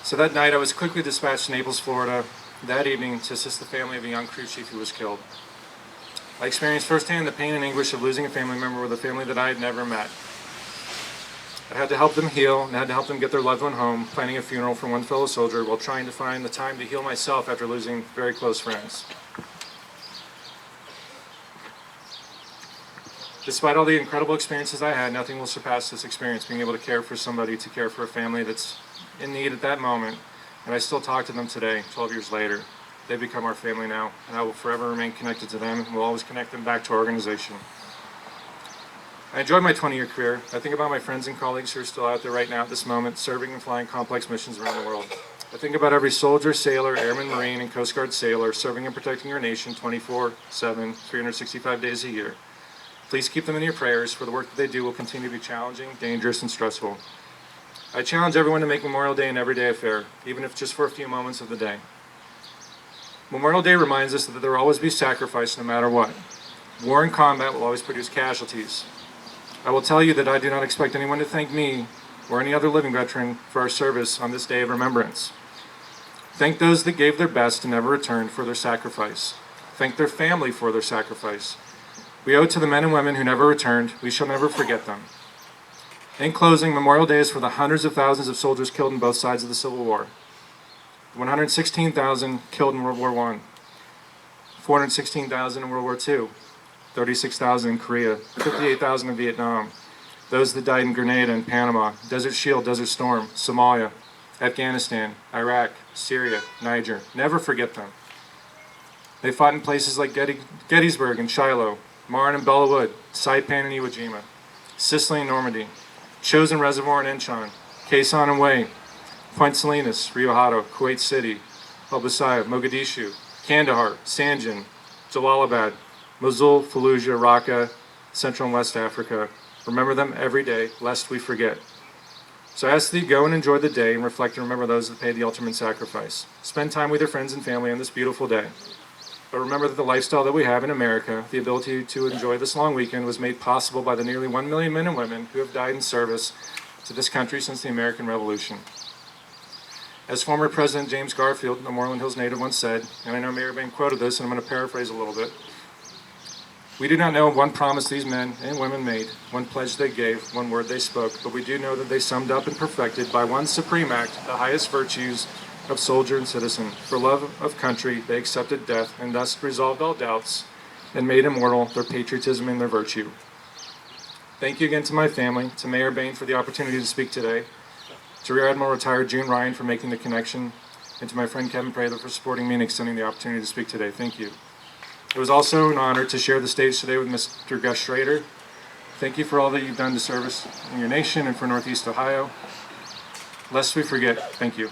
So that night I was quickly dispatched to Naples, Florida, that evening to assist the family of a young crew chief who was killed. I experienced firsthand the pain and anguish of losing a family member with a family that I had never met. I had to help them heal and had to help them get their loved one home, planning a funeral for one fellow soldier while trying to find the time to heal myself after losing very close friends. Despite all the incredible experiences I had, nothing will surpass this experience, being able to care for somebody, to care for a family that's in need at that moment. And I still talk to them today, 12 years later. They've become our family now, and I will forever remain connected to them, and will always connect them back to our organization. I enjoyed my 20-year career. I think about my friends and colleagues who are still out there right now at this moment, serving and flying complex missions around the world. I think about every soldier, sailor, airman, Marine, and Coast Guard sailor serving and protecting our nation 24/7, 365 days a year. Please keep them in your prayers, for the work that they do will continue to be challenging, dangerous, and stressful. I challenge everyone to make Memorial Day an everyday affair, even if just for a few moments of the day. Memorial Day reminds us that there will always be sacrifice no matter what. War and combat will always produce casualties. I will tell you that I do not expect anyone to thank me or any other living veteran for our service on this day of remembrance. Thank those that gave their best and never returned for their sacrifice. Thank their family for their sacrifice. We owe it to the men and women who never returned. We shall never forget them. In closing, Memorial Day is for the hundreds of thousands of soldiers killed on both sides of the Civil War. 116,000 killed in World War I, 416,000 in World War II, 36,000 in Korea, 58,000 in Vietnam, those that died in Grenada and Panama, Desert Shield, Desert Storm, Somalia, Afghanistan, Iraq, Syria, Niger. Never forget them. They fought in places like Gettysburg and Shiloh, Marne and Bellawood, Saipan and Iwo Jima, Sicily and Normandy, Chosin Reservoir and Incheon, Khe Sanh and Hue, Point Salinas, Rio Hato, Kuwait City, El Busayr, Mogadishu, Kandahar, Sanjan, Jalalabad, Mosul, Fallujah, Raqqa, Central and West Africa. Remember them every day, lest we forget. So I ask that you go and enjoy the day and reflect and remember those that paid the ultimate sacrifice. Spend time with your friends and family on this beautiful day. But remember that the lifestyle that we have in America, the ability to enjoy this long weekend, was made possible by the nearly 1 million men and women who have died in service to this country since the American Revolution. As former President James Garfield, a Moreland Hills native, once said, and I know Mayor Bain quoted this, and I'm going to paraphrase a little bit, "We do not know one promise these men and women made, one pledge they gave, one word they spoke, but we do know that they summed up and perfected by one supreme act the highest virtues of soldier and citizen. For love of country, they accepted death, and thus resolved all doubts, and made immortal their patriotism and their virtue." Thank you again to my family, to Mayor Bain for the opportunity to speak today, to Rear Admiral Retired June Ryan for making the connection, and to my friend Kevin Prather for supporting me and extending the opportunity to speak today. Thank you. It was also an honor to share the stage today with Mr. Gus Schrader. Thank you for all that you've done to service in your nation and for Northeast Ohio. Lest we forget, thank you.